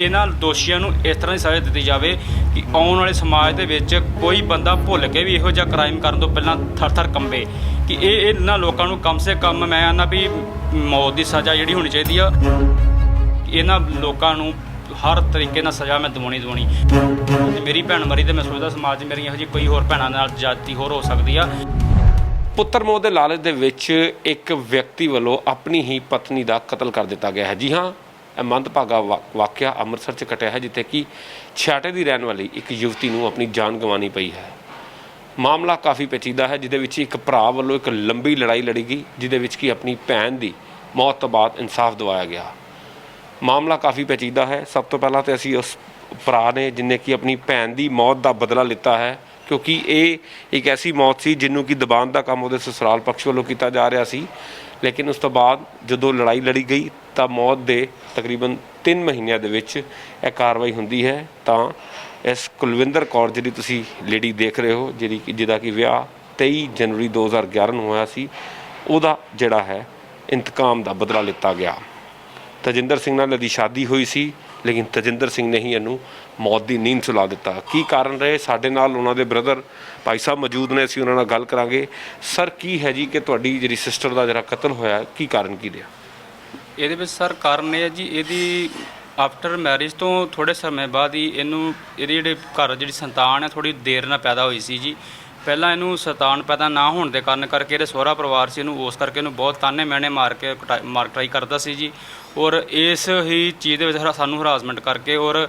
ਇਹਨਾਂ ਦੋਸ਼ੀਆਂ ਨੂੰ ਇਸ ਤਰ੍ਹਾਂ ਦੀ ਸਜ਼ਾ ਦਿੱਤੀ ਜਾਵੇ ਕਿ ਆਉਣ ਵਾਲੇ ਸਮਾਜ ਦੇ ਵਿੱਚ ਕੋਈ ਬੰਦਾ ਭੁੱਲ ਕੇ ਵੀ ਇਹੋ ਜਿਹਾ ਕ੍ਰਾਈਮ ਕਰਨ ਤੋਂ ਪਹਿਲਾਂ ਥਰ-ਥਰ ਕੰਬੇ ਕਿ ਇਹ ਇਹਨਾਂ ਲੋਕਾਂ ਨੂੰ ਕਮ ਸੇ ਕਮ ਮੈਂ ਆਨਾ ਵੀ ਮੌਤ ਦੀ ਸਜ਼ਾ ਜਿਹੜੀ ਹੋਣੀ ਚਾਹੀਦੀ ਆ। ਇਹਨਾਂ ਲੋਕਾਂ ਨੂੰ ਹਰ ਤਰੀਕੇ ਨਾਲ ਸਜ਼ਾ ਮੈਂ ਦਿਵਾਉਣੀ। ਮੇਰੀ ਭੈਣ ਮਰੀ ਤੇ ਮੈਂ ਸੋਚਦਾ ਸਮਾਜ 'ਚ ਮੇਰੀਆਂ ਇਹੋ ਜਿਹੀ ਕੋਈ ਹੋਰ ਭੈਣਾਂ ਨਾਲ ਜ਼ਿਆਦਤੀ ਹੋਰ ਹੋ ਸਕਦੀ ਆ। ਪੁੱਤਰ ਮੋਹ ਦੇ ਲਾਲਚ ਦੇ ਵਿੱਚ ਇੱਕ ਵਿਅਕਤੀ ਵੱਲੋਂ ਆਪਣੀ ਹੀ ਪਤਨੀ ਦਾ ਕਤਲ ਕਰ ਦਿੱਤਾ ਗਿਆ ਹੈ। ਜੀ ਹਾਂ, ਇਹ ਮੰਦਭਾਗਾ ਵਾਕਿਆ ਅੰਮ੍ਰਿਤਸਰ 'ਚ ਘਟਿਆ ਹੈ, ਜਿੱਥੇ ਕਿ ਛਿਆਟੇ ਦੀ ਰਹਿਣ ਵਾਲੀ ਇੱਕ ਯੁਵਤੀ ਨੂੰ ਆਪਣੀ ਜਾਨ ਗंवानी ਪਈ ਹੈ। ਮਾਮਲਾ ਕਾਫੀ ਪੇਚੀਦਾ ਹੈ, ਜਿਹਦੇ ਵਿੱਚ ਇੱਕ ਭਰਾ ਵੱਲੋਂ ਇੱਕ ਲੰਬੀ ਲੜਾਈ ਲੜੀ ਗਈ, ਜਿਹਦੇ ਵਿੱਚ ਕਿ ਆਪਣੀ ਭੈਣ ਦੀ ਮੌਤ ਤੋਂ ਬਾਅਦ ਇਨਸਾਫ ਦਿਵਾਇਆ ਗਿਆ। ਮਾਮਲਾ ਕਾਫੀ ਪੇਚੀਦਾ ਹੈ। ਸਭ ਤੋਂ ਪਹਿਲਾਂ ਤਾਂ ਅਸੀਂ ਉਸ ਭਰਾ ਨੇ ਜਿਨਨੇ ਕਿ ਆਪਣੀ ਭੈਣ ਦੀ ਮੌਤ ਦਾ ਬਦਲਾ ਲਿੱਤਾ ਹੈ, ਕਿਉਂਕਿ ਇਹ ਇੱਕ ਐਸੀ ਮੌਤ ਸੀ ਜਿਹਨੂੰ ਕਿ ਦਬਾਉਣ ਦਾ ਕੰਮ ਉਹਦੇ ਸਸੁਰਾਲ ਪਕਸ਼ ਵੱਲੋਂ ਕੀਤਾ ਜਾ ਰਿਹਾ ਸੀ। ਲੇਕਿਨ ਉਸ ਤੋਂ ਬਾਅਦ ਜਦੋਂ ਲੜਾਈ ਲੜੀ ਗਈ ਤਾਂ ਮੌਤ ਦੇ ਤਕਰੀਬਨ 3 ਮਹੀਨਿਆਂ ਦੇ ਵਿੱਚ ਇਹ ਕਾਰਵਾਈ ਹੁੰਦੀ ਹੈ। ਤਾਂ ਇਸ ਕੁਲਵਿੰਦਰ ਕੌਰ ਜਿਹੜੀ ਤੁਸੀਂ ਲੇਡੀ ਦੇਖ ਰਹੇ ਹੋ, ਜਿਹਦਾ ਕਿ ਵਿਆਹ 23 ਜਨਵਰੀ 2011 ਨੂੰ ਹੋਇਆ ਸੀ, ਉਹਦਾ ਜਿਹੜਾ ਹੈ ਇੰਤਕਾਮ ਦਾ ਬਦਲਾ ਲਿੱਤਾ ਗਿਆ। ਤਜਿੰਦਰ ਸਿੰਘ ਨਾਲ ਇਹਦੀ ਸ਼ਾਦੀ ਹੋਈ ਸੀ, ਲੇਕਿਨ ਤਜਿੰਦਰ ਸਿੰਘ ਨੇ ਹੀ ਇਹਨੂੰ ਮੌਤ ਦੀ ਨੀਂਦ ਸੁਲਾ ਦਿੱਤਾ। ਕੀ ਕਾਰਨ ਰਹੇ? ਸਾਡੇ ਨਾਲ ਉਹਨਾਂ ਦੇ ਬ੍ਰਦਰ ਭਾਈ ਸਾਹਿਬ ਮੌਜੂਦ ਨੇ, ਅਸੀਂ ਉਹਨਾਂ ਨਾਲ ਗੱਲ ਕਰਾਂਗੇ। ਸਰ, ਕੀ ਹੈ ਜੀ ਕਿ ਤੁਹਾਡੀ ਜਿਹੜੀ ਸਿਸਟਰ ਦਾ ਜਿਹੜਾ ਕਤਲ ਹੋਇਆ, ਕੀ ਕਾਰਨ ਕੀ ਰਿਹਾ? ਇਹਦੇ ਵਿੱਚ ਸਰ ਕਾਰਨ ਇਹ ਹੈ ਜੀ, ਇਹਦੀ ਆਫਟਰ ਮੈਰਿਜ ਤੋਂ ਥੋੜ੍ਹੇ ਸਮੇਂ ਬਾਅਦ ਹੀ ਇਹਦੇ ਜਿਹੜੇ ਘਰ ਜਿਹੜੀ ਸੰਤਾਨ ਹੈ ਥੋੜ੍ਹੀ ਦੇਰ ਨਾਲ ਪੈਦਾ ਹੋਈ ਸੀ ਜੀ। ਪਹਿਲਾਂ ਇਹਨੂੰ ਸੰਤਾਨ ਪੈਦਾ ਨਾ ਹੋਣ ਦੇ ਕਾਰਨ ਕਰਕੇ ਇਹਦੇ ਸਹੁਰਾ ਪਰਿਵਾਰ ਸੀ ਇਹਨੂੰ ਉਸ ਕਰਕੇ ਇਹਨੂੰ ਬਹੁਤ ਤਾਨੇ ਮਿਹਣੇ ਮਾਰ ਕਟਾਈ ਕਰਦਾ ਸੀ ਜੀ। ਔਰ ਇਸ ਹੀ ਚੀਜ਼ ਦੇ ਵਿੱਚ ਸਾਨੂੰ ਹਰਾਸਮੈਂਟ ਕਰਕੇ ਔਰ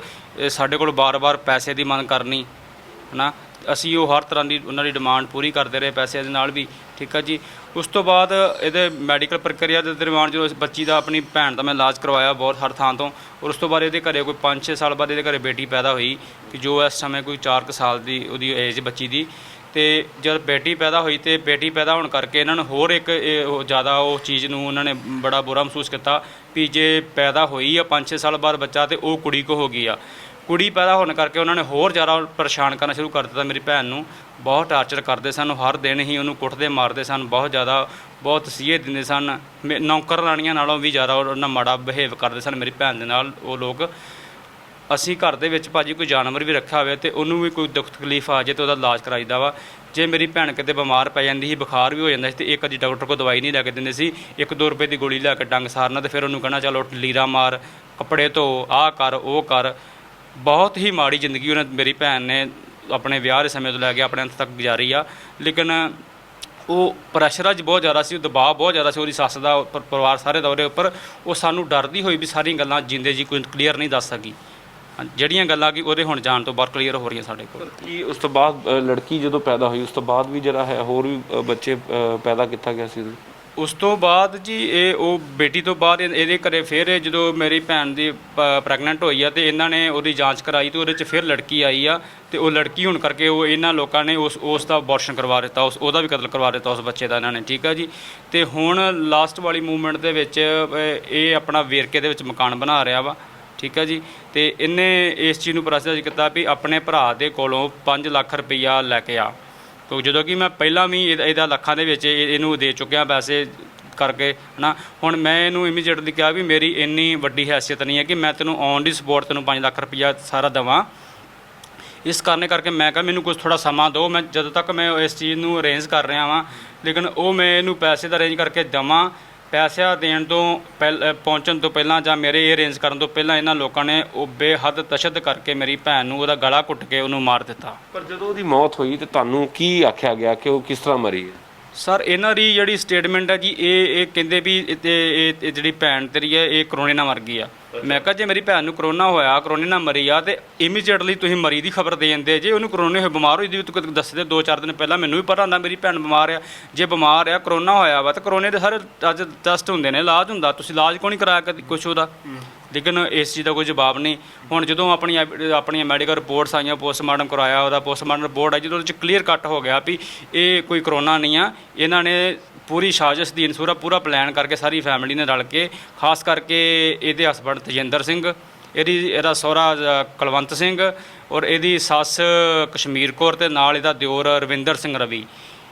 ਸਾਡੇ ਕੋਲ ਬਾਰ-ਬਾਰ ਪੈਸੇ ਦੀ ਮੰਗ ਕਰਨੀ ਹੈ ਨਾ। ਅਸੀਂ ਉਹ ਹਰ ਤਰ੍ਹਾਂ ਦੀ ਉਹਨਾਂ ਦੀ ਡਿਮਾਂਡ ਪੂਰੀ ਕਰਦੇ ਰਹੇ ਪੈਸੇ ਦੇ ਨਾਲ ਵੀ, ਠੀਕ ਆ ਜੀ। ਉਸ ਤੋਂ ਬਾਅਦ ਇਹਦੇ ਮੈਡੀਕਲ ਪ੍ਰਕਿਰਿਆ ਦੇ ਦਰਮਿਆਨ ਜਦੋਂ ਇਸ ਬੱਚੀ ਦਾ ਆਪਣੀ ਭੈਣ ਦਾ ਮੈਂ ਇਲਾਜ ਕਰਵਾਇਆ ਬਹੁਤ ਹਰ ਥਾਂ ਤੋਂ। ਔਰ ਉਸ ਤੋਂ ਬਾਅਦ ਇਹਦੇ ਘਰੇ ਕੋਈ 5-6 ਸਾਲ ਬਾਅਦ ਇਹਦੇ ਘਰੇ ਬੇਟੀ ਪੈਦਾ ਹੋਈ ਕਿ ਜੋ ਇਸ ਸਮੇਂ ਕੋਈ 4 ਸਾਲ ਦੀ ਉਹਦੀ ਏਜ ਬੱਚੀ ਦੀ। ਅਤੇ ਜਦ ਬੇਟੀ ਪੈਦਾ ਹੋਈ ਅਤੇ ਬੇਟੀ ਪੈਦਾ ਹੋਣ ਕਰਕੇ ਇਹਨਾਂ ਨੂੰ ਹੋਰ ਇੱਕ ਜ਼ਿਆਦਾ ਉਹ ਚੀਜ਼ ਨੂੰ ਉਹਨਾਂ ਨੇ ਬੜਾ ਬੁਰਾ ਮਹਿਸੂਸ ਕੀਤਾ ਵੀ ਜੇ ਪੈਦਾ ਹੋਈ ਆ 5-6 ਸਾਲ ਬਾਅਦ ਬੱਚਾ ਅਤੇ ਉਹ ਕੁੜੀ ਕੋ ਹੋ ਗਈ ਆ। ਕੁੜੀ ਪੈਦਾ ਹੋਣ ਕਰਕੇ ਉਹਨਾਂ ਨੇ ਹੋਰ ਜ਼ਿਆਦਾ ਪਰੇਸ਼ਾਨ ਕਰਨਾ ਸ਼ੁਰੂ ਕਰ ਦਿੱਤਾ। ਮੇਰੀ ਭੈਣ ਨੂੰ ਬਹੁਤ ਟਾਰਚਰ ਕਰਦੇ ਸਨ, ਹਰ ਦਿਨ ਹੀ ਉਹਨੂੰ ਕੁੱਟਦੇ ਮਾਰਦੇ ਸਨ, ਬਹੁਤ ਜ਼ਿਆਦਾ ਬਹੁਤ ਤਸੀਹੇ ਦਿੰਦੇ ਸਨ। ਨੌਕਰਾਣੀਆਂ ਨਾਲੋਂ ਵੀ ਜ਼ਿਆਦਾ ਉਹਨਾਂ ਮਾੜਾ ਬਿਹੇਵ ਕਰਦੇ ਸਨ ਮੇਰੀ ਭੈਣ ਦੇ ਨਾਲ ਉਹ ਲੋਕ। ਅਸੀਂ ਘਰ ਦੇ ਵਿੱਚ ਭਾਜੀ ਕੋਈ ਜਾਨਵਰ ਵੀ ਰੱਖਿਆ ਹੋਵੇ ਅਤੇ ਉਹਨੂੰ ਵੀ ਕੋਈ ਦੁੱਖ ਤਕਲੀਫ ਆ ਜਾਏ ਤਾਂ ਉਹਦਾ ਇਲਾਜ ਕਰਾਈਦਾ ਵਾ। ਜੇ ਮੇਰੀ ਭੈਣ ਕਿਤੇ ਬਿਮਾਰ ਪੈ ਜਾਂਦੀ ਸੀ, ਬੁਖਾਰ ਵੀ ਹੋ ਜਾਂਦਾ ਸੀ, ਅਤੇ ਇੱਕ ਅੱਧੀ ਡਾਕਟਰ ਕੋਲ ਦਵਾਈ ਨਹੀਂ ਲੈ ਕੇ ਦਿੰਦੇ ਸੀ। 1-2 ਰੁਪਏ ਦੀ ਗੋਲੀ ਲੈ ਕੇ ਡੰਗ ਸਾਰਨਾ ਅਤੇ ਫਿਰ ਉਹਨੂੰ ਕਹਿਣਾ ਚਲੋ ਲੀਰਾ ਮਾਰ, ਕੱਪੜੇ ਧੋ, ਆਹ ਕਰ ਉਹ ਕਰ। ਬਹੁਤ ਹੀ ਮਾੜੀ ਜ਼ਿੰਦਗੀ ਉਹਨੇ ਮੇਰੀ ਭੈਣ ਨੇ ਆਪਣੇ ਵਿਆਹ ਦੇ ਸਮੇਂ ਤੋਂ ਲੈ ਕੇ ਆਪਣੇ ਅੰਤ ਤੱਕ ਗੁਜ਼ਾਰੀ ਆ। ਲੇਕਿਨ ਉਹ ਪ੍ਰੈਸ਼ਰ ਅੱਜ ਬਹੁਤ ਜ਼ਿਆਦਾ ਸੀ, ਦਬਾਅ ਬਹੁਤ ਜ਼ਿਆਦਾ ਸੀ ਉਹਦੀ ਸੱਸ ਦਾ, ਪਰਿਵਾਰ ਸਾਰੇ ਦਾ ਉਹਦੇ ਉੱਪਰ। ਉਹ ਸਾਨੂੰ ਡਰਦੀ ਹੋਈ ਵੀ ਸਾਰੀਆਂ ਗੱਲਾਂ ਜਿੰਦੇ ਜੀ ਕੋਈ ਕਲੀਅਰ ਨਹੀਂ ਦੱਸ ਸਕੀ। ਜਿਹੜੀਆਂ ਗੱਲਾਂ ਕਿ ਉਹਦੇ ਹੁਣ ਜਾਣ ਤੋਂ ਬਾਅਦ ਕਲੀਅਰ ਹੋ ਰਹੀਆਂ ਸਾਡੇ ਕੋਲ। ਕੀ ਉਸ ਤੋਂ ਬਾਅਦ ਲੜਕੀ ਜਦੋਂ ਪੈਦਾ ਹੋਈ ਉਸ ਤੋਂ ਬਾਅਦ ਵੀ ਜਿਹੜਾ ਹੈ ਹੋਰ ਵੀ ਬੱਚੇ ਪੈਦਾ ਕੀਤਾ ਗਿਆ ਸੀ? ਉਸ ਤੋਂ ਬਾਅਦ ਜੀ ਉਹ ਬੇਟੀ ਤੋਂ ਬਾਅਦ ਇਹਦੇ ਘਰੇ ਫਿਰ ਜਦੋਂ ਮੇਰੀ ਭੈਣ ਦੀ ਪ੍ਰੈਗਨੈਂਟ ਹੋਈ ਆ ਅਤੇ ਇਹਨਾਂ ਨੇ ਉਹਦੀ ਜਾਂਚ ਕਰਾਈ ਅਤੇ ਉਹਦੇ 'ਚ ਫਿਰ ਲੜਕੀ ਆਈ ਆ। ਅਤੇ ਉਹ ਲੜਕੀ ਹੋਣ ਕਰਕੇ ਉਹ ਇਹਨਾਂ ਲੋਕਾਂ ਨੇ ਉਸ ਦਾ ਅਬੋਰਸ਼ਨ ਕਰਵਾ ਦਿੱਤਾ, ਉਹਦਾ ਵੀ ਕਤਲ ਕਰਵਾ ਦਿੱਤਾ ਉਸ ਬੱਚੇ ਦਾ ਇਹਨਾਂ ਨੇ, ਠੀਕ ਆ ਜੀ। ਅਤੇ ਹੁਣ ਲਾਸਟ ਵਾਲੀ ਮੂਵਮੈਂਟ ਦੇ ਵਿੱਚ ਇਹ ਆਪਣਾ ਵੇਰਕੇ ਦੇ ਵਿੱਚ ਮਕਾਨ ਬਣਾ ਰਿਹਾ ਵਾ, ਠੀਕ ਆ ਜੀ। ਅਤੇ ਇਹਨੇ ਇਸ ਚੀਜ਼ ਨੂੰ ਪ੍ਰੋਸੈਸ ਕੀਤਾ ਵੀ ਆਪਣੇ ਭਰਾ ਦੇ ਕੋਲੋਂ 5 ਲੱਖ ਰੁਪਈਆ ਲੈ ਕੇ ਆ। ਕਿਉਂਕਿ ਜਦੋਂ ਕਿ ਮੈਂ ਪਹਿਲਾਂ ਵੀ ਇਹਦਾ ਲੱਖਾਂ ਦੇ ਵਿੱਚ ਇਹਨੂੰ ਦੇ ਚੁੱਕਿਆ ਪੈਸੇ ਕਰਕੇ ਹੈ ਨਾ। ਹੁਣ ਮੈਂ ਇਹਨੂੰ ਇਮੀਡੀਏਟਲੀ ਕਿਹਾ ਵੀ ਮੇਰੀ ਇੰਨੀ ਵੱਡੀ ਹੈਸੀਅਤ ਨਹੀਂ ਹੈ ਕਿ ਮੈਂ ਤੈਨੂੰ ਔਨ ਦੀ ਸਪੋਰਟ ਤੈਨੂੰ 5 ਲੱਖ ਰੁਪਈਆ ਸਾਰਾ ਦੇਵਾਂ। ਇਸ ਕਾਰਨ ਕਰਕੇ ਮੈਂ ਕਿਹਾ ਮੈਨੂੰ ਕੁਝ ਥੋੜ੍ਹਾ ਸਮਾਂ ਦਿਓ, ਮੈਂ ਜਦੋਂ ਤੱਕ ਮੈਂ ਇਸ ਚੀਜ਼ ਨੂੰ ਅਰੇਂਜ ਕਰ ਰਿਹਾ ਵਾਂ। ਲੇਕਿਨ ਉਹ ਮੈਂ ਇਹਨੂੰ ਪੈਸੇ ਦਾ ਅਰੇਂਜ ਕਰਕੇ ਦੇਵਾਂ। ਪੈਸਿਆਂ ਦੇਣ ਤੋਂ ਪਹੁੰਚਣ ਤੋਂ ਪਹਿਲਾਂ ਜਾਂ ਮੇਰੇ ਇਹ ਅਰੇਂਜ ਕਰਨ ਤੋਂ ਪਹਿਲਾਂ ਇਹਨਾਂ ਲੋਕਾਂ ਨੇ ਉਹ ਬੇਹੱਦ ਤਸ਼ੱਦਦ ਕਰਕੇ ਮੇਰੀ ਭੈਣ ਨੂੰ ਉਹਦਾ ਗਲਾ ਘੁੱਟ ਕੇ ਉਹਨੂੰ ਮਾਰ ਦਿੱਤਾ। ਪਰ ਜਦੋਂ ਉਹਦੀ ਮੌਤ ਹੋਈ ਤਾਂ ਤੁਹਾਨੂੰ ਕੀ ਆਖਿਆ ਗਿਆ ਕਿ ਉਹ ਕਿਸ ਤਰ੍ਹਾਂ ਮਰੀ ਹੈ? ਸਰ, ਇਹਨਾਂ ਦੀ ਜਿਹੜੀ ਸਟੇਟਮੈਂਟ ਹੈ ਜੀ ਇਹ ਕਹਿੰਦੇ ਵੀ ਇਹ ਜਿਹੜੀ ਭੈਣ ਤੇਰੀ ਹੈ ਇਹ ਕਰੋਨੇ ਨਾਲ ਮਰ ਗਈ ਆ। ਮੈਂ ਕਿਹਾ ਜੇ ਮੇਰੀ ਭੈਣ ਨੂੰ ਕਰੋਨਾ ਹੋਇਆ, ਕਰੋਨੇ ਨਾਲ ਮਰੀ ਆ, ਅਤੇ ਇਮੀਡੀਏਟਲੀ ਤੁਸੀਂ ਮਰੀ ਦੀ ਖਬਰ ਦੇ ਦਿੰਦੇ। ਜੇ ਉਹਨੂੰ ਕਰੋਨੇ ਹੋਏ ਬਿਮਾਰ ਹੋਈ ਦੀ ਦੱਸਦੇ 4 ਦਿਨ ਪਹਿਲਾਂ, ਮੈਨੂੰ ਵੀ ਪਤਾ ਹੁੰਦਾ ਮੇਰੀ ਭੈਣ ਬਿਮਾਰ ਆ। ਜੇ ਬਿਮਾਰ ਆ, ਕਰੋਨਾ ਹੋਇਆ ਵਾ, ਤਾਂ ਕਰੋਨੇ ਦੇ ਸਾਰੇ ਅੱਜ ਟੈਸਟ ਹੁੰਦੇ ਨੇ, ਇਲਾਜ ਹੁੰਦਾ, ਤੁਸੀਂ ਇਲਾਜ ਕਿਉਂ ਨਹੀਂ ਕਰਾਇਆ ਕਦੇ ਕੁਛ ਉਹਦਾ? ਲੇਕਿਨ ਇਸ ਚੀਜ਼ ਦਾ ਕੋਈ ਜਵਾਬ ਨਹੀਂ। ਹੁਣ ਜਦੋਂ ਆਪਣੀਆਂ ਮੈਡੀਕਲ ਰਿਪੋਰਟਸ ਆਈਆਂ, ਪੋਸਟਮਾਰਟਮ ਕਰਵਾਇਆ, ਉਹਦਾ ਪੋਸਟਮਾਰਟਮ ਰਿਪੋਰਟ ਆਈ, ਜਦੋਂ ਉਹਦੇ 'ਚ ਕਲੀਅਰ ਕੱਟ ਹੋ ਗਿਆ ਵੀ ਇਹ ਕੋਈ ਕਰੋਨਾ ਨਹੀਂ ਆ। ਇਹਨਾਂ ਨੇ ਪੂਰੀ ਸਾਜ਼ਿਸ਼ ਦੀ ਪੂਰਾ ਪਲਾਨ ਕਰਕੇ ਸਾਰੀ ਫੈਮਿਲੀ ਨੇ ਰਲ ਕੇ, ਖਾਸ ਕਰਕੇ ਇਹਦੇ ਹਸਬੈਂਡ ਤਜਿੰਦਰ ਸਿੰਘ, ਇਹਦਾ ਸਹੁਰਾ ਕੁਲਵੰਤ ਸਿੰਘ ਔਰ ਇਹਦੀ ਸੱਸ ਕਸ਼ਮੀਰ ਕੌਰ ਅਤੇ ਨਾਲ ਇਹਦਾ ਦਿਓਰ ਰਵਿੰਦਰ ਸਿੰਘ ਰਵੀ,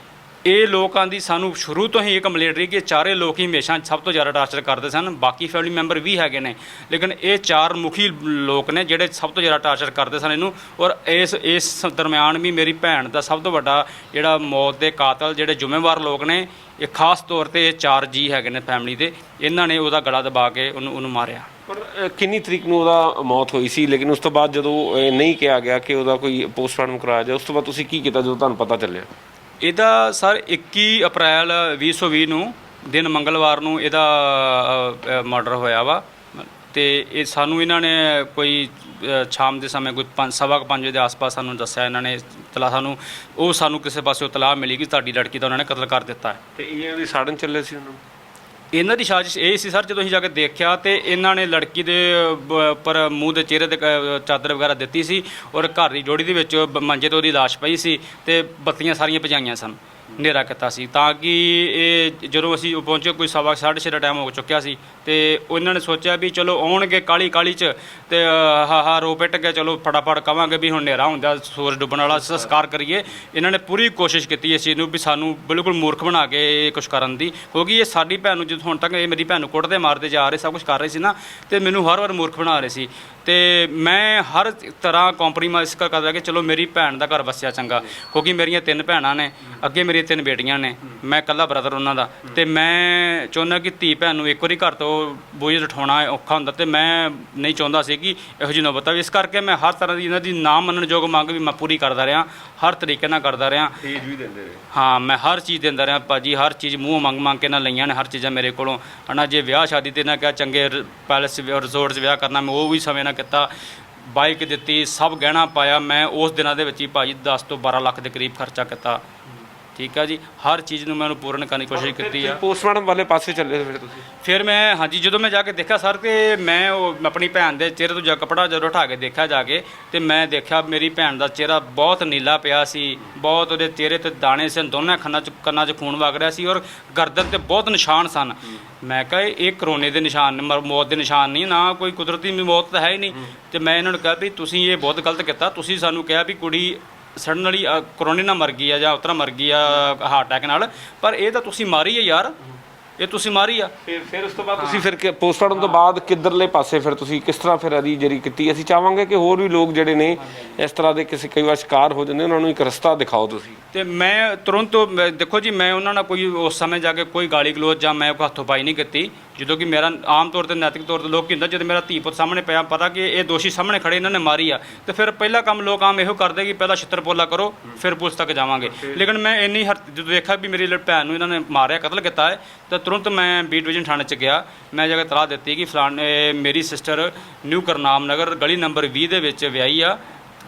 ਇਹ ਲੋਕਾਂ ਦੀ ਸਾਨੂੰ ਸ਼ੁਰੂ ਤੋਂ ਹੀ ਇਹ ਕੰਪਲੇਂਟ ਰਹੀ ਕਿ ਚਾਰੇ ਲੋਕ ਹੀ ਹਮੇਸ਼ਾ ਸਭ ਤੋਂ ਜ਼ਿਆਦਾ ਟਾਰਚਰ ਕਰਦੇ ਸਨ। ਬਾਕੀ ਫੈਮਿਲੀ ਮੈਂਬਰ ਵੀ ਹੈਗੇ ਨੇ, ਲੇਕਿਨ ਇਹ ਚਾਰ ਮੁਖੀ ਲੋਕ ਨੇ ਜਿਹੜੇ ਸਭ ਤੋਂ ਜ਼ਿਆਦਾ ਟਾਰਚਰ ਕਰਦੇ ਸਨ ਇਹਨੂੰ। ਔਰ ਇਸ ਦਰਮਿਆਨ ਵੀ ਮੇਰੀ ਭੈਣ ਦਾ ਸਭ ਤੋਂ ਵੱਡਾ ਜਿਹੜਾ ਮੌਤ ਦੇ ਕਾਤਲ ਜਿਹੜੇ ਜ਼ਿੰਮੇਵਾਰ ਲੋਕ ਨੇ, ਇਹ ਖਾਸ ਤੌਰ ਤੇ ਇਹ 4 ਜੀ ਹੈਗੇ ਨੇ ਫੈਮਿਲੀ ਦੇ, ਇਹਨਾਂ ਨੇ ਉਹਦਾ ਗਲਾ ਦਬਾ ਕੇ ਉਹਨੂੰ ਮਾਰਿਆ। ਪਰ ਕਿੰਨੀ ਤਰੀਕ ਨੂੰ ਉਹਦਾ ਮੌਤ ਹੋਈ ਸੀ, ਲੇਕਿਨ ਉਸ ਤੋਂ ਬਾਅਦ ਜਦੋਂ ਇਹ ਨਹੀਂ ਕਿਹਾ ਗਿਆ ਕਿ ਉਹਦਾ ਕੋਈ ਪੋਸਟਮਾਰਟਮ ਕਰਾਇਆ ਜਾਏ, ਉਸ ਤੋਂ ਬਾਅਦ ਤੁਸੀਂ ਕੀ ਕੀਤਾ ਜਦੋਂ ਤੁਹਾਨੂੰ ਪਤਾ ਚੱਲਿਆ? ਇਹਦਾ ਸਰ 21 ਅਪ੍ਰੈਲ 2020 ਨੂੰ ਦਿਨ ਮੰਗਲਵਾਰ ਨੂੰ ਇਹਦਾ ਮਰਡਰ ਹੋਇਆ ਵਾ। ਤੇ ਇਹ ਸਾਨੂੰ ਇਹਨਾਂ ਨੇ ਕੋਈ ਸ਼ਾਮ ਦੇ ਸਮੇਂ ਕੋਈ 5:15 ਵਜੇ ਦੇ ਆਸ-ਪਾਸ ਸਾਨੂੰ ਦੱਸਿਆ ਇਹਨਾਂ ਨੇ ਇਤਲਾਹ ਸਾਨੂੰ ਕਿਸੇ ਪਾਸੇ ਇਤਲਾਹ ਮਿਲੀ ਕਿ ਤੁਹਾਡੀ ਲੜਕੀ ਦਾ ਉਹਨਾਂ ਨੇ ਕਤਲ ਕਰ ਦਿੱਤਾ ਹੈ। ਤੇ ਇਹਨਾਂ ਦੀ ਸਾੜਨ ਚੱਲੇ ਸੀ ਉਹਨਾਂ ਨੂੰ? ਇਹਨਾਂ ਦੀ ਸਾਜ਼ਿਸ਼ ਇਹ ਸੀ ਸਰ, ਜਦੋਂ ਅਸੀਂ ਜਾ ਕੇ ਦੇਖਿਆ ਤੇ ਇਹਨਾਂ ਨੇ ਲੜਕੀ ਦੇ ਉੱਪਰ ਮੂੰਹ ਦੇ ਚਿਹਰੇ ਤੇ ਚਾਦਰ ਵਗੈਰਾ ਦਿੱਤੀ ਸੀ ਔਰ ਘਰ ਦੀ ਜੋੜੀ ਦੇ ਵਿੱਚ ਮੰਜੇ ਤੇ ਉਹਦੀ ਲਾਸ਼ ਪਈ ਸੀ ਤੇ ਬੱਤੀਆਂ ਸਾਰੀਆਂ ਭਜਾਈਆਂ ਸਨ, ਹਨੇਰਾ ਕੀਤਾ ਸੀ ਤਾਂ ਕਿ ਇਹ ਜਦੋਂ ਅਸੀਂ ਪਹੁੰਚੇ ਕੋਈ 6:30 ਦਾ ਟਾਈਮ ਹੋ ਚੁੱਕਿਆ ਸੀ ਤੇ ਉਹਨਾਂ ਨੇ ਸੋਚਿਆ ਵੀ ਚਲੋ ਆਉਣਗੇ ਕਾਲੀ 'ਚ ਤੇ ਰੋ ਪਿੱਟ ਕੇ ਚਲੋ ਫਟਾਫਟ ਕਵਾਂਗੇ ਵੀ ਹੁਣ ਹਨੇਰਾ ਹੁੰਦਾ, ਸੂਰਜ ਡੁੱਬਣ ਵਾਲਾ, ਸੰਸਕਾਰ ਕਰੀਏ। ਇਹਨਾਂ ਨੇ ਪੂਰੀ ਕੋਸ਼ਿਸ਼ ਕੀਤੀ ਇਸ ਚੀਜ਼ ਨੂੰ ਵੀ ਸਾਨੂੰ ਬਿਲਕੁਲ ਮੂਰਖ ਬਣਾ ਕੇ ਇਹ ਕੁਛ ਕਰਨ ਦੀ, ਕਿਉਂਕਿ ਇਹ ਸਾਡੀ ਭੈਣ ਨੂੰ ਜਦੋਂ ਹੁਣ ਤੱਕ ਇਹ ਮੇਰੀ ਭੈਣ ਨੂੰ ਕੁੱਟਦੇ ਮਾਰਦੇ ਜਾ ਰਹੇ, ਸਭ ਕੁਛ ਕਰ ਰਹੇ ਸੀ ਨਾ, ਤੇ ਮੈਨੂੰ ਹਰ ਵਾਰ ਮੂਰਖ ਬਣਾ ਰਹੇ ਸੀ। ਤੇ ਮੈਂ ਹਰ ਤਰ੍ਹਾਂ ਕੰਪਰੋਮਾਈਜ਼ ਕਰਦਾ ਕਿ ਚਲੋ ਮੇਰੀ ਭੈਣ ਦਾ ਘਰ ਵਸਿਆ ਚੰਗਾ, ਕਿਉਂਕਿ ਮੇਰੀਆਂ 3 ਭੈਣਾਂ ਨੇ, ਅੱਗੇ ਮੇਰੀਆਂ 3 ਬੇਟੀਆਂ ਨੇ, ਮੈਂ ਇਕੱਲਾ ਬ੍ਰਦਰ ਉਹਨਾਂ ਦਾ। ਤੇ ਮੈਂ ਚਾਹੁੰਦਾ ਕਿ ਧੀ ਭੈਣ ਨੂੰ ਇੱਕ ਵਾਰੀ ਘਰ ਤੋਂ ਬੋਝ ਉਠਾਉਣਾ ਔਖਾ ਹੁੰਦਾ, ਤੇ ਮੈਂ ਨਹੀਂ ਚਾਹੁੰਦਾ ਸੀ ਕਿ ਇਹੋ ਜਿਹੀ ਨੌਬਤ ਆਵੇ। ਇਸ ਕਰਕੇ ਮੈਂ ਹਰ ਤਰ੍ਹਾਂ ਦੀ ਇਹਨਾਂ ਦੀ ਨਾ ਮੰਨਣਯੋਗ ਮੰਗ ਵੀ ਮੈਂ ਪੂਰੀ ਕਰਦਾ ਰਿਹਾ, ਹਰ ਤਰੀਕੇ ਨਾਲ ਕਰਦਾ ਰਿਹਾ। ਤੇਜ ਵੀ ਦਿੰਦੇ ਰਹੇ? ਹਾਂ, ਮੈਂ ਹਰ ਚੀਜ਼ ਦਿੰਦਾ ਰਿਹਾ ਭਾਜੀ, ਹਰ ਚੀਜ਼ ਮੂੰਹ ਮੰਗ ਕੇ ਨਾ ਲਈਆਂ ਨੇ ਹਰ ਚੀਜ਼ਾਂ ਮੇਰੇ ਕੋਲੋਂ। ਹਨਾ, ਜੇ ਵਿਆਹ ਸ਼ਾਦੀ ਤੇ ਨਾ ਕਿਹਾ ਚੰਗੇ ਪੈਲਸ ਰਿਜ਼ੋਰਟ 'ਚ ਵਿਆਹ ਕਰਨਾ, ਮੈਂ ਉਹ ਵੀ ਸਮੇਂ ਨਾਲ ਕੀਤਾ। ਬਾਈਕ ਦਿੱਤੀ, ਸਭ ਗਹਿਣਾ ਪਾਇਆ। ਮੈਂ ਉਸ ਦਿਨਾਂ ਦੇ ਵਿੱਚ ਹੀ ਭਾਜੀ 10 ਤੋਂ 12 ਲੱਖ ਦੇ ਕਰੀਬ ਖਰਚਾ ਕੀਤਾ। ਠੀਕ ਆ ਜੀ, ਹਰ ਚੀਜ਼ ਨੂੰ ਮੈਂ ਉਹਨੂੰ ਪੂਰਨ ਕਰਨ ਦੀ ਕੋਸ਼ਿਸ਼ ਕੀਤੀ ਆ। ਪੋਸਟਮਾਰਟਮ ਵਾਲੇ ਪਾਸੇ ਚੱਲੇ ਫਿਰ ਤੁਸੀਂ? ਫਿਰ ਮੈਂ ਹਾਂਜੀ, ਜਦੋਂ ਮੈਂ ਜਾ ਕੇ ਦੇਖਿਆ ਸਰ, ਤੇ ਮੈਂ ਉਹ ਆਪਣੀ ਭੈਣ ਦੇ ਚਿਹਰੇ ਤੋਂ ਕੱਪੜਾ ਜਦੋਂ ਉਠਾ ਕੇ ਦੇਖਿਆ ਜਾ ਕੇ, ਤੇ ਮੈਂ ਦੇਖਿਆ ਮੇਰੀ ਭੈਣ ਦਾ ਚਿਹਰਾ ਬਹੁਤ ਨੀਲਾ ਪਿਆ ਸੀ, ਬਹੁਤ ਉਹਦੇ ਚਿਹਰੇ ਤੇ ਦਾਣੇ ਸਨ, ਦੋਨਾਂ ਕੰਨਾਂ 'ਚ ਖੂਨ ਵਗ ਰਿਹਾ ਸੀ ਔਰ ਗਰਦਨ ਤੇ ਬਹੁਤ ਨਿਸ਼ਾਨ ਸਨ। ਮੈਂ ਕਿਹਾ ਇਹ ਕਰੋਨੇ ਦੇ ਨਿਸ਼ਾਨ ਨੇ, ਮੌਤ ਦੇ ਨਿਸ਼ਾਨ ਨਹੀਂ, ਨਾ ਕੋਈ ਕੁਦਰਤੀ ਮੌਤ ਤਾਂ ਹੈ ਹੀ ਨਹੀਂ। ਤੇ ਮੈਂ ਇਹਨਾਂ ਨੂੰ ਕਿਹਾ ਵੀ ਤੁਸੀਂ ਇਹ ਬਹੁਤ ਗਲਤ ਕੀਤਾ, ਤੁਸੀਂ ਸਾਨੂੰ ਕਿਹਾ ਵੀ ਕੁੜੀ ਸਡਨਲੀ ਕਰੋਨੇ ਨਾਲ ਮਰ ਗਈ ਆ ਜਾਂ ਉਤਰਾ ਮਰ ਗਈ ਆ ਹਾਰਟ ਅਟੈਕ ਨਾਲ, ਪਰ ਇਹ ਤਾਂ ਤੁਸੀਂ ਮਾਰੀ ਆ ਯਾਰ, ਇਹ ਤੁਸੀਂ ਮਾਰੀ ਆ। ਫਿਰ ਉਸ ਤੋਂ ਬਾਅਦ ਤੁਸੀਂ ਫਿਰ ਪੋਸਟਮਾਰਟਮ ਤੋਂ ਬਾਅਦ ਕਿੱਧਰਲੇ ਪਾਸੇ ਫਿਰ ਤੁਸੀਂ ਕਿਸ ਤਰ੍ਹਾਂ ਫਿਰ ਇਹਦੀ ਜਿਹੜੀ ਕੀਤੀ? ਅਸੀਂ ਚਾਹਾਂਗੇ ਕਿ ਹੋਰ ਵੀ ਲੋਕ ਜਿਹੜੇ ਨੇ ਇਸ ਤਰ੍ਹਾਂ ਦੇ ਕਿਸੇ ਕਈ ਵਾਰ ਸ਼ਿਕਾਰ ਹੋ ਜਾਂਦੇ, ਉਹਨਾਂ ਨੂੰ ਇੱਕ ਰਸਤਾ ਦਿਖਾਓ ਤੁਸੀਂ। ਤੇ ਮੈਂ ਤੁਰੰਤ ਦੇਖੋ ਜੀ, ਮੈਂ ਉਹਨਾਂ ਨਾਲ ਕੋਈ ਉਸ ਸਮੇਂ ਜਾ ਕੇ ਕੋਈ ਗਾਲੀ ਗਲੋਚ ਜਾਂ ਮੈਂ ਕੋਈ ਹੱਥੋਂ ਪਾਈ ਨਹੀਂ ਕੀਤੀ, ਜਦੋਂ ਕਿ ਮੇਰਾ ਆਮ ਤੌਰ 'ਤੇ ਨੈਤਿਕ ਤੌਰ 'ਤੇ ਲੋਕ ਕੀ ਹੁੰਦਾ, ਜਦੋਂ ਮੇਰਾ ਧੀ ਪੁੱਤ ਸਾਹਮਣੇ ਪਿਆ, ਪਤਾ ਕਿ ਇਹ ਦੋਸ਼ੀ ਸਾਹਮਣੇ ਖੜੇ, ਇਹਨਾਂ ਨੇ ਮਾਰੀ ਆ, ਤੇ ਫਿਰ ਪਹਿਲਾ ਕੰਮ ਲੋਕ ਆਮ ਇਹੋ ਕਰਦੇ ਕਿ ਪਹਿਲਾਂ ਛਿੱਤਰ ਪੋਲਾ ਕਰੋ ਫਿਰ ਪੁਲਿਸ ਤੱਕ ਜਾਵਾਂਗੇ। ਲੇਕਿਨ ਮੈਂ ਇੰਨੀ ਜਦੋਂ ਦੇਖਿਆ ਵੀ ਮੇਰੀ ਭੈਣ ਨੂੰ ਇਹਨਾਂ ਨੇ ਮਾਰਿਆ, ਕਤਲ ਕੀਤਾ ਹੈ, ਤਾਂ ਤੁਰੰਤ ਮੈਂ ਬੀ ਡਿਵੀਜ਼ਨ ਥਾਣੇ 'ਚ ਗਿਆ। ਮੈਂ ਜਾ ਕੇ ਇਤਲਾਹ ਦਿੱਤੀ ਕਿ ਫਲਾਣੇ ਮੇਰੀ ਸਿਸਟਰ ਨਿਊ ਕਰਨਾਮ ਨਗਰ ਗਲੀ ਨੰਬਰ 20 ਦੇ ਵਿੱਚ ਵਿਆਹੀ ਆ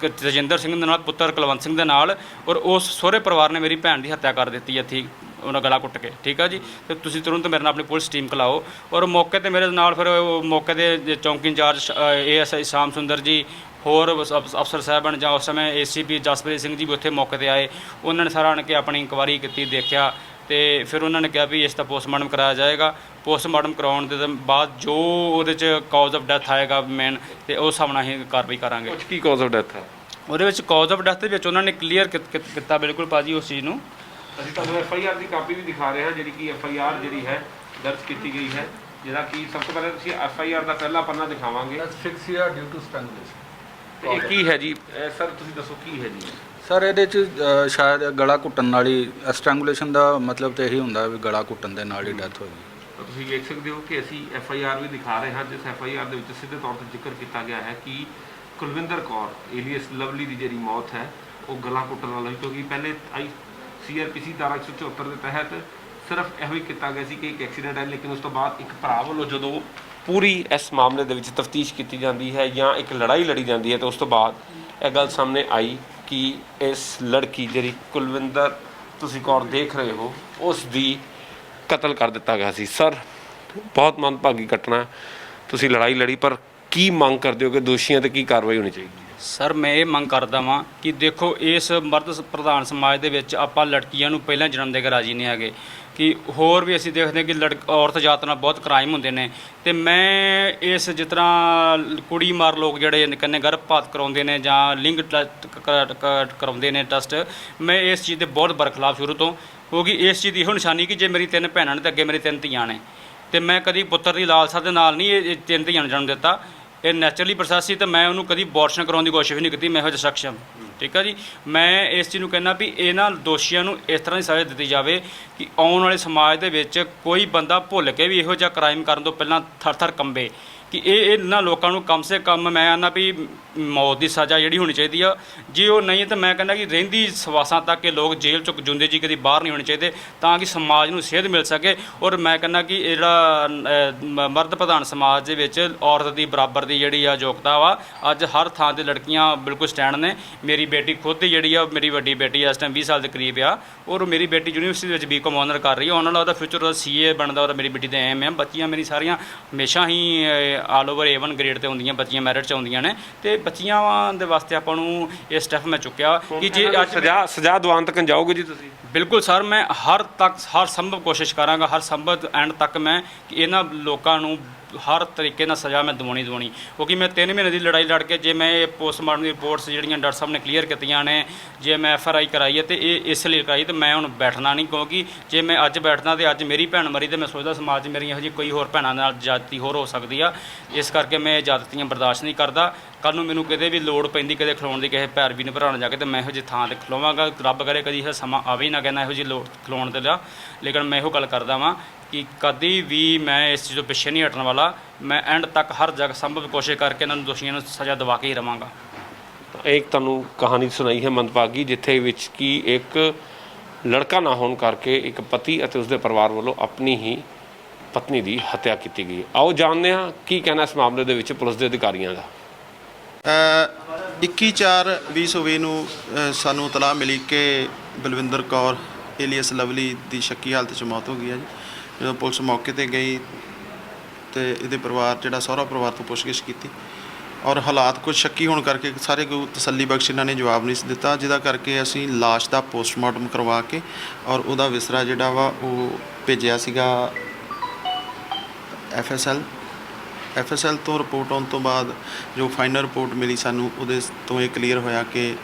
ਤਜਿੰਦਰ ਸਿੰਘ ਦੇ ਨਾਲ, ਪੁੱਤਰ ਕੁਲਵੰਤ ਸਿੰਘ ਦੇ ਨਾਲ, ਔਰ ਉਸ ਸਹੁਰੇ ਪਰਿਵਾਰ ਨੇ ਮੇਰੀ ਭੈਣ ਦੀ ਹੱਤਿਆ ਕਰ ਦਿੱਤੀ ਹੈ, ਠੀਕ, ਉਹਨਾਂ ਗਲਾ ਕੁੱਟ ਕੇ। ਠੀਕ ਆ ਜੀ, ਤੇ ਤੁਸੀਂ ਤੁਰੰਤ ਮੇਰੇ ਨਾਲ ਆਪਣੀ ਪੁਲਿਸ ਟੀਮ ਘਲਾਓ। ਔਰ ਮੌਕੇ ਤੇ ਮੇਰੇ ਨਾਲ ਫਿਰ ਮੌਕੇ ਦੇ ਚੌਂਕੀ ਇੰਚਾਰਜ ASI ਸ਼ਾਮ ਸੁੰਦਰ ਜੀ, ਹੋਰ ਅਫਸਰ ਸਾਹਿਬਾਨ ਜਾਂ ਉਸ ਸਮੇਂ ACP ਜਸਪ੍ਰੀਤ ਸਿੰਘ ਜੀ ਵੀ ਉੱਥੇ ਮੌਕੇ 'ਤੇ ਆਏ। ਉਹਨਾਂ ਨੇ ਸਾਰਾ ਆਣ ਕੇ ਆਪਣੀ ਇਨਕੁਆਇਰੀ ਕੀਤੀ, ਦੇਖਿਆ, ਤੇ ਫਿਰ ਉਹਨਾਂ ਨੇ ਕਿਹਾ ਵੀ ਇਸ ਦਾ ਪੋਸਟਮਾਰਟਮ ਕਰਾਇਆ ਜਾਏਗਾ। ਪੋਸਟਮਾਰਟਮ ਕਰਾਉਣ ਦੇ ਬਾਅਦ ਜੋ ਉਹਦੇ 'ਚ ਕਾਜ਼ ਆਫ ਡੈਥ ਆਏਗਾ ਮੇਨ, ਤੇ ਉਸ ਹਿਸਾਬ ਨਾਲ ਅਸੀਂ ਕਾਰਵਾਈ ਕਰਾਂਗੇ। ਕੀ ਕਾਜ਼ ਆਫ ਡੈਥ ਹੈ ਉਹਦੇ ਵਿੱਚ? ਕਾਜ਼ ਆਫ ਡੈਥ ਦੇ ਵਿੱਚ ਉਹਨਾਂ ਨੇ ਕਲੀਅਰ ਕੀਤਾ ਬਿਲਕੁਲ ਭਾਜੀ ਉਸ ਚੀਜ਼ ਨੂੰ। ਅਸੀਂ ਤੁਹਾਨੂੰ FIR ਦੀ ਕਾਪੀ ਵੀ ਦਿਖਾ ਰਹੇ ਹਾਂ, ਜਿਹੜੀ ਕਿ FIR ਜਿਹੜੀ ਹੈ ਦਰਜ ਕੀਤੀ ਗਈ ਹੈ, ਜਿਹਦਾ ਕਿ ਸਭ ਤੋਂ ਪਹਿਲਾਂ ਤੁਸੀਂ FIR ਦਾ ਪਹਿਲਾ ਪੰਨਾ ਦਿਖਾਵਾਂਗੇ। ਅਸਫਿਕਸੀਆ ਡਿਊ ਟੂ ਸਟ੍ਰੈਂਗੂਲੇਸ਼ਨ। ਤੇ ਇਹ ਕੀ ਹੈ ਜੀ ਸਰ, ਤੁਸੀਂ ਦੱਸੋ ਕੀ ਹੈ ਜੀ? ਸਰ ਇਹਦੇ 'ਚ ਸ਼ਾਇਦ ਗਲਾ ਘੁੱਟਣ ਨਾਲ ਹੀ, ਸਟ੍ਰੈਂਗੂਲੇਸ਼ਨ ਦਾ ਮਤਲਬ ਤਾਂ ਇਹੀ ਹੁੰਦਾ ਵੀ ਗਲਾ ਘੁੱਟਣ ਦੇ ਨਾਲ ਹੀ ਡੈਥ ਹੋਈ। ਤੁਸੀਂ ਵੇਖ ਸਕਦੇ ਹੋ ਕਿ ਅਸੀਂ FIR ਵੀ ਦਿਖਾ ਰਹੇ ਹਾਂ, ਜਿਸ FIR ਦੇ ਵਿੱਚ ਸਿੱਧੇ ਤੌਰ 'ਤੇ ਜ਼ਿਕਰ ਕੀਤਾ ਗਿਆ ਹੈ ਕਿ ਕੁਲਵਿੰਦਰ ਕੌਰ ਏਲੀਅਸ ਲਵਲੀ ਦੀ ਜਿਹੜੀ ਮੌਤ ਹੈ ਉਹ ਗਲਾ ਘੁੱਟਣ ਨਾਲ ਹੋਈ, ਕਿਉਂਕਿ ਪਹਿਲੇ CRPC ਧਾਰਾ 174 ਦੇ ਤਹਿਤ ਸਿਰਫ ਇਹੋ ਹੀ ਕੀਤਾ ਗਿਆ ਸੀ ਕਿ ਇੱਕ ਐਕਸੀਡੈਂਟ ਹੈ, ਲੇਕਿਨ ਉਸ ਤੋਂ ਬਾਅਦ ਇੱਕ ਭਰਾ ਵੱਲੋਂ ਜਦੋਂ ਪੂਰੀ ਇਸ ਮਾਮਲੇ ਦੇ ਵਿੱਚ ਤਫਤੀਸ਼ ਕੀਤੀ ਜਾਂਦੀ ਹੈ ਜਾਂ ਇੱਕ ਲੜਾਈ ਲੜੀ ਜਾਂਦੀ ਹੈ, ਤਾਂ ਉਸ ਤੋਂ ਬਾਅਦ ਇਹ ਗੱਲ ਸਾਹਮਣੇ ਆਈ ਕਿ ਇਸ ਲੜਕੀ ਜਿਹੜੀ ਕੁਲਵਿੰਦਰ ਤੁਸੀਂ ਕੌਰ ਦੇਖ ਰਹੇ ਹੋ, ਉਸ ਦੀ ਕਤਲ ਕਰ ਦਿੱਤਾ ਗਿਆ ਸੀ। ਸਰ, ਬਹੁਤ ਮੰਦਭਾਗੀ ਘਟਨਾ, ਤੁਸੀਂ ਲੜਾਈ ਲੜੀ, ਪਰ ਕੀ ਮੰਗ ਕਰਦੇ ਹੋ ਕਿ ਦੋਸ਼ੀਆਂ 'ਤੇ ਕੀ ਕਾਰਵਾਈ ਹੋਣੀ ਚਾਹੀਦੀ? ਸਰ, ਮੈਂ ਇਹ ਮੰਗ ਕਰਦਾ ਵਾਂ ਕਿ ਦੇਖੋ, ਇਸ ਮਰਦ ਪ੍ਰਧਾਨ ਸਮਾਜ ਦੇ ਵਿੱਚ ਆਪਾਂ ਲੜਕੀਆਂ ਨੂੰ ਪਹਿਲਾਂ ਜਨਮ ਦੇ ਕੇ ਰਾਜੀ ਨਹੀਂ ਹੈਗੇ, ਕਿ ਹੋਰ ਵੀ ਅਸੀਂ ਦੇਖਦੇ ਕਿ ਔਰਤ ਜਾਤ ਨਾਲ ਬਹੁਤ ਕ੍ਰਾਈਮ ਹੁੰਦੇ ਨੇ। ਤੇ ਮੈਂ ਇਸ ਜਿਸ ਤਰ੍ਹਾਂ ਕੁੜੀ ਮਾਰ ਲੋਕ ਜਿਹੜੇ ਕੰਨੇ ਗਰਭਪਾਤ ਕਰਾਉਂਦੇ ਨੇ ਜਾਂ ਲਿੰਗ ਕਰਾਉਂਦੇ ਨੇ ਟੈਸਟ, ਮੈਂ ਇਸ ਚੀਜ਼ ਦੇ ਬਹੁਤ ਬਰਖਲਾਫ ਸ਼ੁਰੂ ਤੋਂ। ਕਿਉਂਕਿ ਇਸ ਚੀਜ਼ ਦੀ ਇਹੋ ਨਿਸ਼ਾਨੀ ਕਿ ਜੇ ਮੇਰੀ 3 ਭੈਣਾਂ ਨੇ ਤੇ ਅੱਗੇ ਮੇਰੀ 3 ਧੀਆਂ ਨੇ, ਤੇ ਮੈਂ ਕਦੀ ਪੁੱਤਰ ਦੀ ਲਾਲਸਾ ਦੇ ਨਾਲ ਨਹੀਂ ਇਹ 3 ਧੀਆਂ ਨੂੰ ਜਨਮ ਦਿੱਤਾ। ਇਹ ਨੈਚੁਰਲੀ ਪ੍ਰੋਸੈਸ ਸੀ, ਤੇ ਮੈਂ ਉਹਨੂੰ ਕਦੀ ਅਬੋਰਸ਼ਨ ਕਰਾਉਣ ਦੀ ਕੋਸ਼ਿਸ਼ ਨਹੀਂ ਕੀਤੀ। ਮੈਂ ਇਹੋ ਜਿਹਾ ਸ਼ਖਸ ਹਾਂ, ਠੀਕ ਆ ਜੀ। ਮੈਂ ਇਸ ਚੀਜ਼ ਨੂੰ ਕਹਿੰਦਾ ਵੀ ਇਹਨਾਂ ਦੋਸ਼ੀਆਂ ਨੂੰ ਇਸ ਤਰ੍ਹਾਂ ਦੀ ਸਜ਼ਾ ਦਿੱਤੀ ਜਾਵੇ ਕਿ ਆਉਣ ਵਾਲੇ ਸਮਾਜ ਦੇ ਵਿੱਚ ਕੋਈ ਬੰਦਾ ਭੁੱਲ ਕੇ ਵੀ ਇਹੋ ਜਿਹਾ ਕ੍ਰਾਈਮ ਕਰਨ ਤੋਂ ਪਹਿਲਾਂ ਥਰ-ਥਰ ਕੰਬੇ। ਕਿ ਇਹ ਇਹਨਾਂ ਲੋਕਾਂ ਨੂੰ ਕਮ ਸੇ ਕਮ ਮੈਂ ਆਨਾ ਵੀ ਮੌਤ ਦੀ ਸਜ਼ਾ ਜਿਹੜੀ ਹੋਣੀ ਚਾਹੀਦੀ ਆ। ਜੇ ਉਹ ਨਹੀਂ ਤਾਂ ਮੈਂ ਕਹਿੰਦਾ ਕਿ ਰਹਿੰਦੀ ਸਵਾਸਾਂ ਤੱਕ ਕਿ ਲੋਕ ਜੇਲ੍ਹ ਚੋਂ ਜਿਉਂਦੇ ਜੀ ਕਦੀ ਬਾਹਰ ਨਹੀਂ ਹੋਣੇ ਚਾਹੀਦੇ, ਤਾਂ ਕਿ ਸਮਾਜ ਨੂੰ ਸੇਧ ਮਿਲ ਸਕੇ। ਔਰ ਮੈਂ ਕਹਿੰਦਾ ਕਿ ਇਹ ਜਿਹੜਾ ਮਰਦ ਪ੍ਰਧਾਨ ਸਮਾਜ ਦੇ ਵਿੱਚ ਔਰਤ ਦੀ ਬਰਾਬਰ ਦੀ ਜਿਹੜੀ ਆ ਯੋਗਤਾ ਵਾ, ਅੱਜ ਹਰ ਥਾਂ ਤੇ ਲੜਕੀਆਂ ਬਿਲਕੁਲ ਸਟੈਂਡ ਨੇ। ਮੇਰੀ ਬੇਟੀ ਖੁਦ ਹੀ ਜਿਹੜੀ ਆ, ਮੇਰੀ ਵੱਡੀ ਬੇਟੀ ਇਸ ਟਾਈਮ 20 ਸਾਲ ਦੇ ਕਰੀਬ ਆ, ਔਰ ਮੇਰੀ ਬੇਟੀ ਯੂਨੀਵਰਸਿਟੀ ਦੇ ਵਿੱਚ ਬੀਕਾਮ ਆਨਰ ਕਰ ਰਹੀ ਆ। ਉਹਨਾਂ ਨਾਲ ਉਹਦਾ ਫਿਊਚਰ ਉਹਦਾ CA ਬਣਦਾ, ਉਹਦਾ ਮੇਰੀ ਬੇਟੀ ਦੇ ਐਮ ਹੈ। ਬੱਚੀਆਂ ਮੇਰੀ ਸਾਰੀਆਂ ਹਮੇਸ਼ਾ ਹੀ ਆਲ ਓਵਰ A1 ਗ੍ਰੇਡ 'ਤੇ ਹੁੰਦੀਆਂ, ਬੱਚੀਆਂ ਮੈਰਿਟ 'ਚ ਆਉਂਦੀਆਂ ਨੇ। ਤੇ ਬੱਚੀਆਂ ਦੇ ਵਾਸਤੇ ਆਪਾਂ ਨੂੰ ਇਹ ਸਟੈਪ ਮੈਂ ਚੁੱਕਿਆ ਕਿ ਜੇ ਅੱਜ ਸਜ਼ਾ ਦਿਵਾਉਣ ਤੱਕ ਜਾਓਗੇ ਜੀ ਤੁਸੀਂ? ਬਿਲਕੁਲ ਸਰ, ਮੈਂ ਹਰ ਸੰਭਵ ਕੋਸ਼ਿਸ਼ ਕਰਾਂਗਾ, ਹਰ ਸੰਭਵ ਐਂਡ ਤੱਕ ਮੈਂ ਕਿ ਇਹਨਾਂ ਲੋਕਾਂ ਨੂੰ ਹਰ ਤਰੀਕੇ ਨਾਲ ਸਜ਼ਾ ਮੈਂ ਦਿਵਾਉਣੀ। ਕਿਉਂਕਿ ਮੈਂ 3 ਮਹੀਨੇ ਦੀ ਲੜਾਈ ਲੜ ਕੇ ਜੇ ਮੈਂ ਇਹ ਪੋਸਟਮਾਰਟਮ ਦੀ ਰਿਪੋਰਟਸ ਜਿਹੜੀਆਂ ਡਾਕਟਰ ਸਾਹਿਬ ਨੇ ਕਲੀਅਰ ਕੀਤੀਆਂ ਨੇ, ਜੇ ਮੈਂ FRI ਕਰਾਈ ਹੈ ਤੇ ਇਹ ਇਸ ਲਈ ਕਰਾਈ, ਤੇ ਮੈਂ ਹੁਣ ਬੈਠਣਾ ਨਹੀਂ। ਕਿਉਂਕਿ ਜੇ ਮੈਂ ਅੱਜ ਬੈਠਣਾ ਤੇ ਅੱਜ ਮੇਰੀ ਭੈਣ ਮਰੀ, ਤੇ ਮੈਂ ਸੋਚਦਾ ਸਮਾਜ 'ਚ ਮੇਰੀਆਂ ਇਹੋ ਜਿਹੀ ਕੋਈ ਹੋਰ ਭੈਣਾਂ ਨਾਲ ਜ਼ਿਆਦਤੀ ਹੋਰ ਹੋ ਸਕਦੀ ਆ। ਇਸ ਕਰਕੇ ਮੈਂ ਇਹ ਜ਼ਿਆਦਤੀਆਂ ਬਰਦਾਸ਼ਤ ਨਹੀਂ ਕਰਦਾ। ਕੱਲ੍ਹ ਨੂੰ ਮੈਨੂੰ ਕਿਤੇ ਵੀ ਲੋੜ ਪੈਂਦੀ, ਕਿਤੇ ਖਲੋਣ ਦੀ, ਕਿਸੇ ਪੈਰਵੀ ਨੂੰ ਭਰਾਉਣ ਜਾ ਕੇ, ਤੇ ਮੈਂ ਇਹੋ ਜਿਹੀ ਥਾਂ 'ਤੇ ਖਲੋਵਾਂਗਾ। ਰੱਬ ਕਰੇ ਕਦੀ ਇਹ ਸਮਾਂ ਆਵੇ ਹੀ ਨਾ ਕਹਿੰਦਾ ਇਹੋ ਜਿਹੀ ਲੋੜ ਖਲੋਣ ਦੇ ਲਿਆ। ਲੇਕਿਨ ਮੈਂ ਇਹੋ ਗੱਲ ਕਰਦਾ ਵਾਂ ਕਿ ਕਦੀ ਵੀ ਮੈਂ ਇਸ ਚੀਜ਼ ਤੋਂ ਪਿੱਛੇ ਨਹੀਂ ਹਟਣ ਵਾਲਾ। ਮੈਂ ਐਂਡ ਤੱਕ ਹਰ ਜਗ੍ਹਾ ਸੰਭਵ ਕੋਸ਼ਿਸ਼ ਕਰਕੇ ਇਹਨਾਂ ਨੂੰ ਦੋਸ਼ੀਆਂ ਨੂੰ ਸਜ਼ਾ ਦਿਵਾ ਕੇ ਹੀ ਰਵਾਂਗਾ। ਇੱਕ ਤੁਹਾਨੂੰ ਕਹਾਣੀ ਸੁਣਾਈ ਹੈ ਮੰਦਭਾਗੀ, ਜਿੱਥੇ ਵਿੱਚ ਕਿ ਇੱਕ ਲੜਕਾ ਨਾ ਹੋਣ ਕਰਕੇ ਇੱਕ ਪਤੀ ਅਤੇ ਉਸਦੇ ਪਰਿਵਾਰ ਵੱਲੋਂ ਆਪਣੀ ਹੀ ਪਤਨੀ ਦੀ ਹੱਤਿਆ ਕੀਤੀ ਗਈ। ਆਓ ਜਾਣਦੇ ਹਾਂ ਕੀ ਕਹਿਣਾ ਇਸ ਮਾਮਲੇ ਦੇ ਵਿੱਚ ਪੁਲਿਸ ਦੇ ਅਧਿਕਾਰੀਆਂ ਦਾ। 21/4/2020 ਨੂੰ ਸਾਨੂੰ ਇਤਲਾਹ ਮਿਲੀ ਕਿ ਬਲਵਿੰਦਰ ਕੌਰ ਏਲੀਅਸ ਲਵਲੀ ਦੀ ਸ਼ੱਕੀ ਹਾਲਤ 'ਚ ਮੌਤ ਹੋ ਗਈ ਹੈ ਜੀ। ਜਦੋਂ ਪੁਲਿਸ ਮੌਕੇ ਤੇ ਗਈ ਤੇ ਇਹਦੇ ਪਰਿਵਾਰ ਜਿਹੜਾ ਸਹੁਰਾ ਪਰਿਵਾਰ ਤੋਂ ਪੁੱਛਗਿੱਛ ਕੀਤੀ, ਔਰ ਹਾਲਾਤ ਕੁਝ ਸ਼ੱਕੀ ਹੋਣ ਕਰਕੇ ਸਾਰੇ ਕੋਈ ਤਸੱਲੀ ਬਖਸ਼ ਇਹਨਾਂ ਨੇ ਜਵਾਬ ਨਹੀਂ ਸੀ ਦਿੱਤਾ, ਜਿਹਦਾ ਕਰਕੇ ਅਸੀਂ ਲਾਸ਼ ਦਾ ਪੋਸਟਮਾਰਟਮ ਕਰਵਾ ਕੇ ਔਰ ਉਹਦਾ ਵਿਸਰਾ ਜਿਹੜਾ ਵਾ ਉਹ ਭੇਜਿਆ ਸੀਗਾ FSL ਤੋਂ। ਰਿਪੋਰਟ ਆਉਣ ਤੋਂ ਬਾਅਦ ਜੋ ਫਾਈਨਲ ਰਿਪੋਰਟ ਮਿਲੀ ਸਾਨੂੰ, ਉਹਦੇ ਤੋਂ ਇਹ ਕਲੀਅਰ ਹੋਇਆ ਕਿ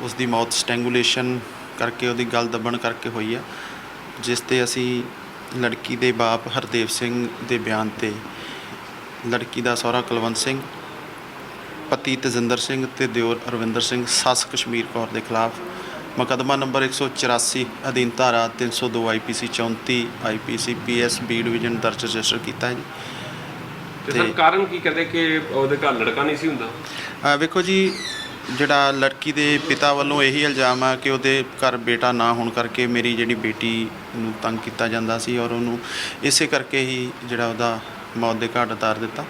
ਉਸ ਦੀ ਮੌਤ ਸਟੈਂਗੂਲੇਸ਼ਨ ਕਰਕੇ, ਉਹਦੀ ਗਲ ਦੱਬਣ ਕਰਕੇ ਹੋਈ ਆ, ਜਿਸ ਤੇ ਅਸੀਂ ਲੜਕੀ ਦੇ ਬਾਪ ਹਰਦੇਵ ਸਿੰਘ ਦੇ ਬਿਆਨ ਤੇ ਲੜਕੀ ਦਾ ਸਹੁਰਾ ਕੁਲਵੰਤ ਸਿੰਘ, ਪਤੀ ਤਜਿੰਦਰ ਸਿੰਘ ਤੇ ਦਿਓਰ ਅਰਵਿੰਦਰ ਸਿੰਘ, ਸੱਸ ਕਸ਼ਮੀਰ ਕੌਰ ਦੇ ਖਿਲਾਫ ਮੁਕੱਦਮਾ ਨੰਬਰ 184 ਅਧੀਨ ਧਾਰਾ 302 IPC 34 IPC PS B division ਦਰਜ ਰਜਿਸਟਰ ਕੀਤਾ ਹੈ ਜੀ। ਤੇ ਸਰ ਕਾਰਨ ਕੀ ਕਹਿੰਦੇ ਕਿ ਉਹਦੇ ਘਰ ਲੜਕਾ ਨਹੀਂ ਸੀ ਹੁੰਦਾ? ਵੇਖੋ ਜੀ, ਜਿਹੜਾ ਲੜਕੀ ਦੇ ਪਿਤਾ ਵੱਲੋਂ ਇਹੀ ਇਲਜ਼ਾਮ ਆ ਕਿ ਉਹਦੇ ਘਰ ਬੇਟਾ ਨਾ ਹੋਣ ਕਰਕੇ ਮੇਰੀ ਜਿਹੜੀ ਬੇਟੀ ਨੂੰ ਤੰਗ ਕੀਤਾ ਜਾਂਦਾ ਸੀ, ਔਰ ਉਹਨੂੰ ਇਸੇ ਕਰਕੇ ਹੀ ਜਿਹੜਾ ਉਹਦਾ ਮੌਤ ਦੇ ਘਾਟ ਉਤਾਰ ਦਿੱਤਾ।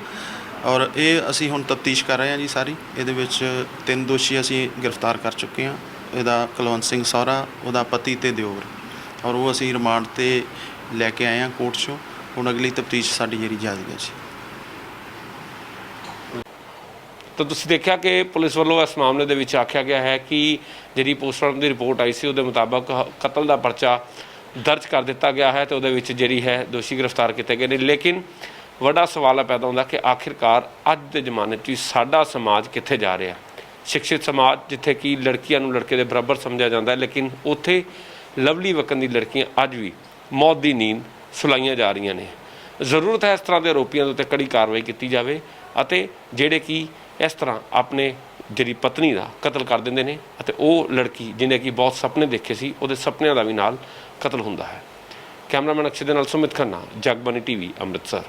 ਔਰ ਇਹ ਅਸੀਂ ਹੁਣ ਤਫਤੀਸ਼ ਕਰ ਰਹੇ ਹਾਂ ਜੀ ਸਾਰੀ। ਇਹਦੇ ਵਿੱਚ 3 ਦੋਸ਼ੀ ਅਸੀਂ ਗ੍ਰਿਫਤਾਰ ਕਰ ਚੁੱਕੇ ਹਾਂ। ਇਹਦਾ ਕੁਲਵੰਤ ਸਿੰਘ ਸਹੁਰਾ, ਉਹਦਾ ਪਤੀ ਤੇ ਦਿਓਰ, ਔਰ ਉਹ ਅਸੀਂ ਰਿਮਾਂਡ ਤੇ ਲੈ ਕੇ ਆਏ ਹਾਂ ਕੋਰਟ 'ਚੋਂ। ਹੁਣ ਅਗਲੀ ਤਫਤੀਸ਼ ਸਾਡੀ ਜਿਹੜੀ ਜਾਰੀ ਹੈ ਜੀ। ਤਾਂ ਤੁਸੀਂ ਦੇਖਿਆ ਕਿ ਪੁਲਿਸ ਵੱਲੋਂ ਇਸ ਮਾਮਲੇ ਦੇ ਵਿੱਚ ਆਖਿਆ ਗਿਆ ਹੈ ਕਿ ਜਿਹੜੀ ਪੋਸਟਮਾਰਟਮ ਦੀ ਰਿਪੋਰਟ ਆਈ ਸੀ ਉਹਦੇ ਮੁਤਾਬਕ ਕਤਲ ਦਾ ਪਰਚਾ ਦਰਜ ਕਰ ਦਿੱਤਾ ਗਿਆ ਹੈ ਤੇ ਉਹਦੇ ਵਿੱਚ ਜਿਹੜੀ ਹੈ ਦੋਸ਼ੀ ਗ੍ਰਿਫਤਾਰ ਕੀਤੇ ਗਏ ਨੇ। ਲੇਕਿਨ ਵੱਡਾ ਸਵਾਲ ਪੈਦਾ ਹੁੰਦਾ ਕਿ ਆਖਿਰਕਾਰ ਅੱਜ ਦੇ ਜ਼ਮਾਨੇ 'ਚ ਸਾਡਾ ਸਮਾਜ ਕਿੱਥੇ ਜਾ ਰਿਹਾ? ਸ਼ਿਕਸ਼ਿਤ ਸਮਾਜ ਜਿੱਥੇ ਕਿ ਲੜਕੀਆਂ ਨੂੰ ਲੜਕੇ ਦੇ ਬਰਾਬਰ ਸਮਝਿਆ ਜਾਂਦਾ ਹੈ, ਲੇਕਿਨ ਉੱਥੇ ਲਵਲੀ ਵਕਨ ਦੀ ਲੜਕੀਆਂ ਅੱਜ ਵੀ ਮੌਤ ਦੀ ਨੀਂਦ ਸੁਲਾਈਆਂ ਜਾ ਰਹੀਆਂ ਨੇ। ਜ਼ਰੂਰਤ ਹੈ ਇਸ ਤਰ੍ਹਾਂ ਦੇ ਆਰੋਪੀਆਂ ਦੇ ਉੱਤੇ ਕੜੀ ਕਾਰਵਾਈ ਕੀਤੀ ਜਾਵੇ ਅਤੇ ਜਿਹੜੇ ਕਿ ਇਸ ਤਰ੍ਹਾਂ ਆਪਣੇ ਜਿਹੜੀ ਪਤਨੀ ਦਾ ਕਤਲ ਕਰ ਦਿੰਦੇ ਨੇ ਅਤੇ ਉਹ ਲੜਕੀ ਜਿਹਨੇ ਕਿ ਬਹੁਤ ਸੁਪਨੇ ਦੇਖੇ ਸੀ, ਉਹਦੇ ਸੁਪਨਿਆਂ ਦਾ ਵੀ ਨਾਲ ਕਤਲ ਹੁੰਦਾ ਹੈ। ਕੈਮਰਾਮੈਨ ਅਕਸ਼ੇ ਦੇ ਨਾਲ ਸੁਮਿਤ ਖੰਨਾ, ਜਗਬਾਣੀ TV, ਅੰਮ੍ਰਿਤਸਰ।